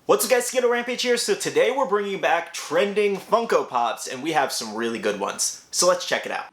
What's up guys, Skittlerampage here. So today we're bringing back Trending Funko Pops and we have some really good ones. So let's check it out.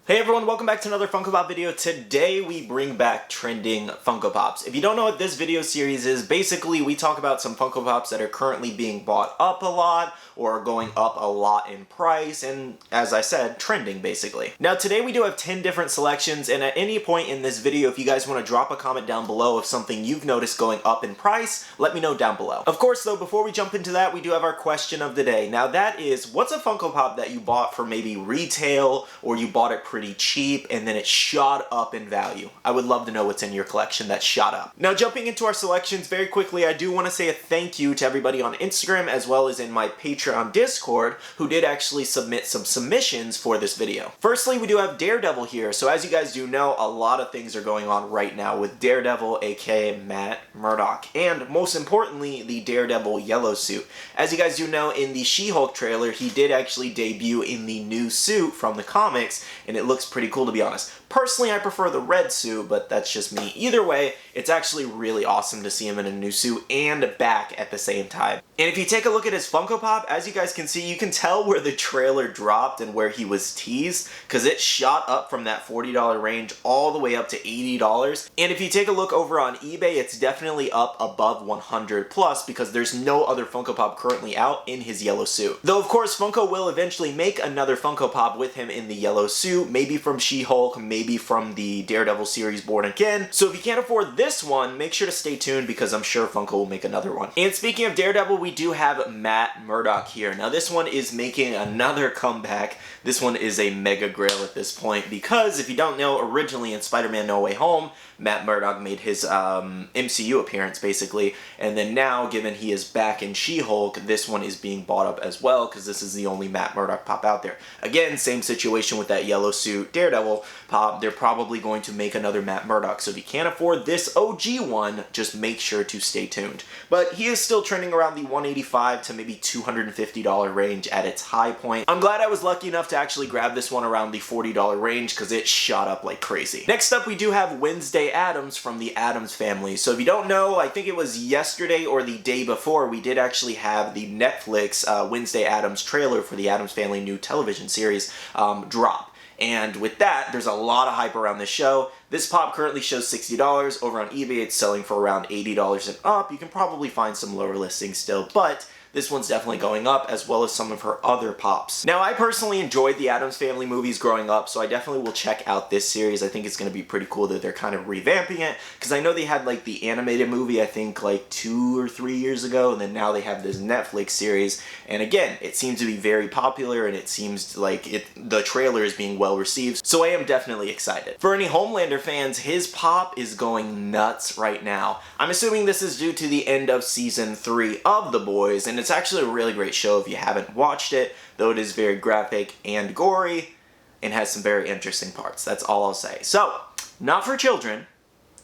Hey everyone, welcome back to another Funko Pop video. Today we bring back Trending Funko Pops. If you don't know what this video series is, basically we talk about some Funko Pops that are currently being bought up a lot or are going up a lot in price and, as I said, trending basically. Now today we do have 10 different selections, and at any point in this video if you guys want to drop a comment down below of something you've noticed going up in price, let me know down below. Of course though, before we jump into that, we do have our question of the day. Now that is, what's a Funko Pop that you bought for maybe retail or you bought it pretty cheap and then it shot up in value? I would love to know what's in your collection that shot up. Now jumping into our selections very quickly, I do want to say a thank you to everybody on Instagram as well as in my Patreon Discord who did actually submit some submissions for this video. Firstly, we do have Daredevil here. So as you guys do know, a lot of things are going on right now with Daredevil, aka Matt Murdock, and most importantly, the Daredevil yellow suit. As you guys do know, in the She-Hulk trailer, he did actually debut in the new suit from the comics, and it looks pretty cool to be honest. Personally, I prefer the red suit, but that's just me. Either way, it's actually really awesome to see him in a new suit and back at the same time. And if you take a look at his Funko Pop, as you guys can see, you can tell where the trailer dropped and where he was teased, because it shot up from that $40 range all the way up to $80. And if you take a look over on eBay, it's definitely up above 100 plus because there's no other Funko Pop currently out in his yellow suit. Though of course, Funko will eventually make another Funko Pop with him in the yellow suit, maybe from She-Hulk, maybe from the Daredevil series Born Again. So if you can't afford this one, make sure to stay tuned because I'm sure Funko will make another one. And speaking of Daredevil, we do have Matt Murdock here. Now this one is making another comeback. This one is a mega grail at this point because if you don't know, originally in Spider-Man No Way Home, Matt Murdock made his MCU appearance basically, and then now given he is back in She-Hulk, this one is being bought up as well because this is the only Matt Murdock pop out there. Again, same situation with that yellow suit Daredevil pop. They're probably going to make another Matt Murdock, so if you can't afford this OG one, just make sure to stay tuned. But he is still trending around the $185 to maybe $250 range at its high point. I'm glad I was lucky enough to actually grab this one around the $40 range because it shot up like crazy. Next up, we do have Wednesday Addams from the Addams family. So if you don't know, I think it was yesterday or the day before, we did actually have the Netflix Wednesday Addams trailer for the Addams Family new television series drop. And with that, there's a lot of hype around this show. This pop currently shows $60. Over on eBay, it's selling for around $80 and up. You can probably find some lower listings still, but this one's definitely going up, as well as some of her other pops. Now, I personally enjoyed the Addams Family movies growing up, so I definitely will check out this series. I think it's going to be pretty cool that they're kind of revamping it, because I know they had like the animated movie, I think like 2 or 3 years ago, and then now they have this Netflix series, and again, it seems to be very popular, and it seems like the trailer is being well received, so I am definitely excited. For any Homelander fans, his pop is going nuts right now. I'm assuming this is due to the end of season 3 of The Boys, and it's actually a really great show if you haven't watched it, though it is very graphic and gory and has some very interesting parts. That's all I'll say. So, not for children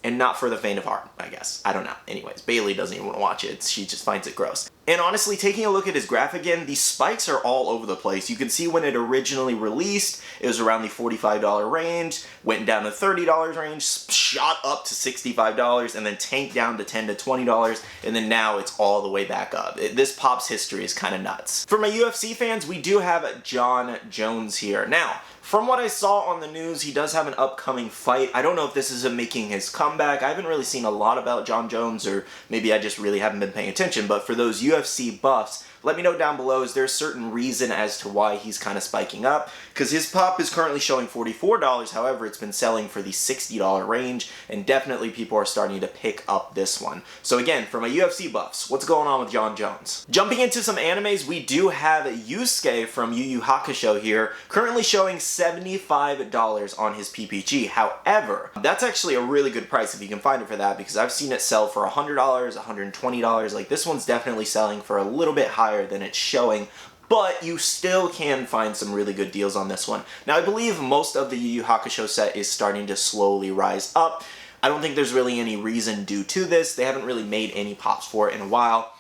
and not for the faint of heart, I guess. I don't know. Anyways, Bailey doesn't even want to watch it. She just finds it gross. And honestly, taking a look at his graph again, these spikes are all over the place. You can see when it originally released, it was around the $45 range, went down to $30 range, shot up to $65, and then tanked down to $10 to $20, and then now it's all the way back up. This pop's history is kind of nuts. For my UFC fans, we do have Jon Jones here. Now, from what I saw on the news, he does have an upcoming fight. I don't know if this is him making his comeback. I haven't really seen a lot about Jon Jones, or maybe I just really haven't been paying attention, but for those UFC buffs, let me know down below, is there a certain reason as to why he's kind of spiking up? Because his pop is currently showing $44, however, it's been selling for the $60 range, and definitely people are starting to pick up this one. So again, for my UFC buffs, what's going on with Jon Jones? Jumping into some animes, we do have Yusuke from Yu Hakusho here, currently showing $75 on his PPG. However, that's actually a really good price if you can find it for that, because I've seen it sell for $100, $120, like this one's definitely selling for a little bit higher than it's showing, but you still can find some really good deals on this one. Now, I believe most of the Yu Hakusho set is starting to slowly rise up. I don't think there's really any reason due to this. They haven't really made any pops for it in a while.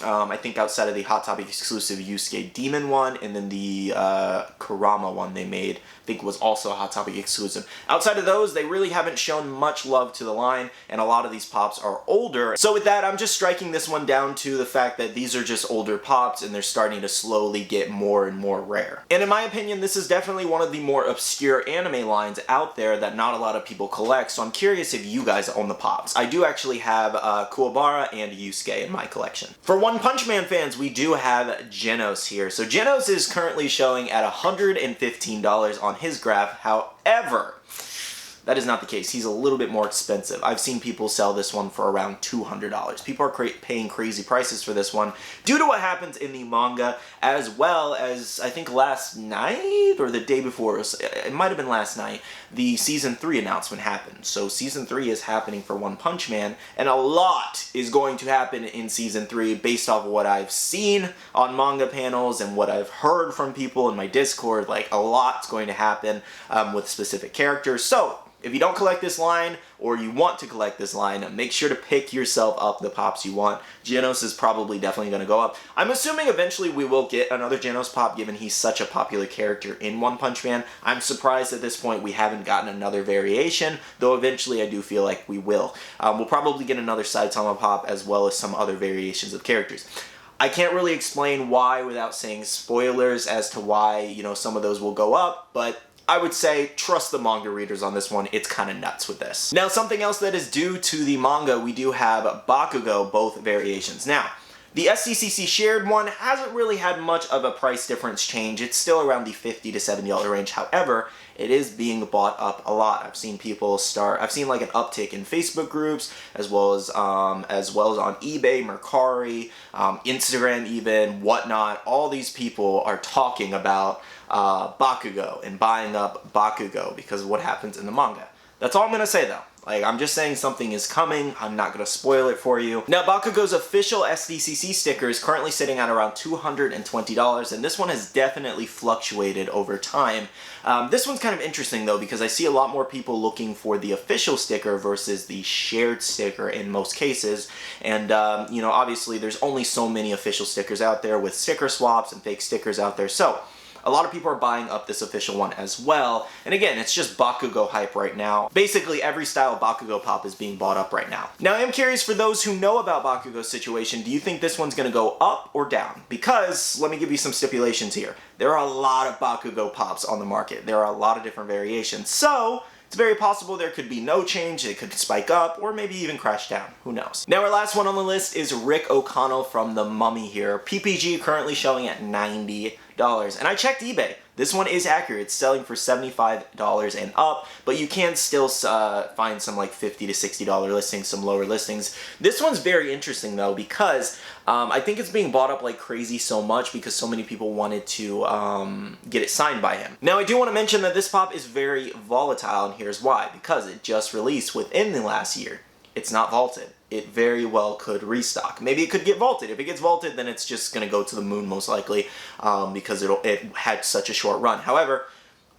I think outside of the Hot Topic exclusive Yusuke Demon one, and then the Kurama one they made, I think was also a Hot Topic exclusive. Outside of those, they really haven't shown much love to the line, and a lot of these pops are older. So with that, I'm just striking this one down to the fact that these are just older pops, and they're starting to slowly get more and more rare. And in my opinion, this is definitely one of the more obscure anime lines out there that not a lot of people collect, so I'm curious if you guys own the pops. I do actually have Kuwabara and Yusuke in my collection. For One Punch Man fans, we do have Genos here. So Genos is currently showing at $115 on his graph. However, that is not the case. He's a little bit more expensive. I've seen people sell this one for around $200. People are paying crazy prices for this one due to what happens in the manga, as well as, I think last night or the day before, it might have been last night, the Season 3 announcement happened. So Season 3 is happening for One Punch Man, and a lot is going to happen in Season 3 based off of what I've seen on manga panels and what I've heard from people in my Discord. Like, a lot's going to happen with specific characters. So if you don't collect this line, or you want to collect this line, make sure to pick yourself up the pops you want. Genos is probably definitely going to go up. I'm assuming eventually we will get another Genos pop, given he's such a popular character in One Punch Man. I'm surprised at this point we haven't gotten another variation, though eventually I do feel like we will. We'll probably get another Saitama pop, as well as some other variations of characters. I can't really explain why without saying spoilers as to why, you know, some of those will go up, but I would say trust the manga readers on this one. It's kind of nuts with this. Now, something else that is due to the manga, we do have Bakugou, both variations. Now, the SDCC shared one hasn't really had much of a price difference change. It's still around the $50 to $70 range. However, it is being bought up a lot. I've seen people I've seen like an uptick in Facebook groups, as well as on eBay, Mercari, Instagram even, whatnot. All these people are talking about Bakugou and buying up Bakugou because of what happens in the manga. That's all I'm going to say though. Like, I'm just saying something is coming. I'm not going to spoil it for you. Now, Bakugou's official SDCC sticker is currently sitting at around $220, and this one has definitely fluctuated over time. This one's kind of interesting, though, because I see a lot more people looking for the official sticker versus the shared sticker in most cases. And, you know, obviously, there's only so many official stickers out there with sticker swaps and fake stickers out there. So a lot of people are buying up this official one as well. And again, it's just Bakugou hype right now. Basically, every style of Bakugou pop is being bought up right now. Now, I am curious, for those who know about Bakugou's situation, do you think this one's going to go up or down? Because, let me give you some stipulations here. There are a lot of Bakugou pops on the market. There are a lot of different variations. So it's very possible there could be no change, it could spike up, or maybe even crash down. Who knows? Now, our last one on the list is Rick O'Connell from The Mummy here. PPG currently showing at $90. And I checked eBay. This one is accurate. It's selling for $75 and up, but you can still find some like $50 to $60 listings, some lower listings. This one's very interesting though, because I think it's being bought up like crazy so much because so many people wanted to get it signed by him. Now, I do want to mention that this pop is very volatile, and here's why. Because it just released within the last year. It's not vaulted. It very well could restock. Maybe it could get vaulted. If it gets vaulted, then it's just going to go to the moon most likely, because it had such a short run. However,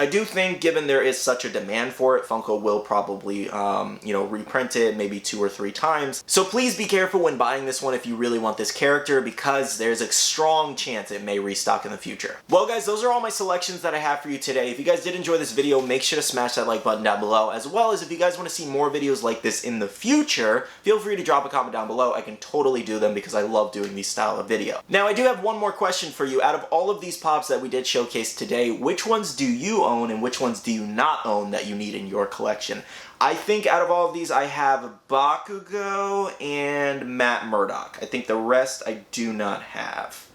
I do think, given there is such a demand for it, Funko will probably, you know, reprint it maybe 2 or 3 times. So please be careful when buying this one if you really want this character, because there's a strong chance it may restock in the future. Well, guys, those are all my selections that I have for you today. If you guys did enjoy this video, make sure to smash that like button down below, as well as if you guys want to see more videos like this in the future, feel free to drop a comment down below. I can totally do them because I love doing these style of video. Now, I do have one more question for you. Out of all of these pops that we did showcase today, which ones do you own and which ones do you not own that you need in your collection? I think out of all of these, I have Bakugou and Matt Murdock. I think the rest I do not have.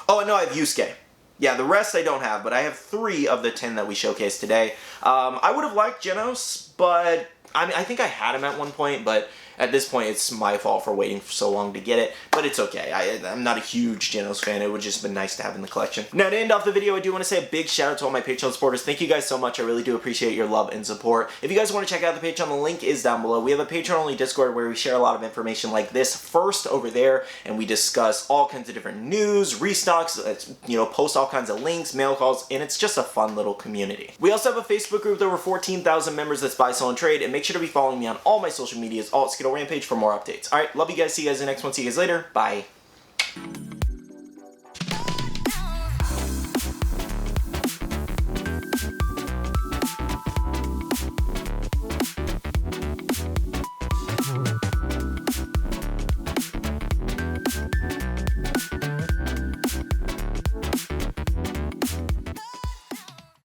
Oh, no, I have Yusuke. Yeah, the rest I don't have, but I have 3 of the 10 that we showcased today. I would have liked Genos, but I think I had him at one point, but at this point, it's my fault for waiting for so long to get it, but it's okay. I'm not a huge Genos fan. It would just been nice to have in the collection. Now, to end off the video, I do want to say a big shout out to all my Patreon supporters. Thank you guys so much. I really do appreciate your love and support. If you guys want to check out the Patreon, the link is down below. We have a Patreon-only Discord where we share a lot of information like this first over there, and we discuss all kinds of different news, restocks, you know, post all kinds of links, mail calls, and it's just a fun little community. We also have a Facebook group with over 14,000 members that's buy, sell, and trade, and make sure to be following me on all my social medias, all at Skittlerampage for more updates. Alright, love you guys. See you guys in the next one. See you guys later. Bye.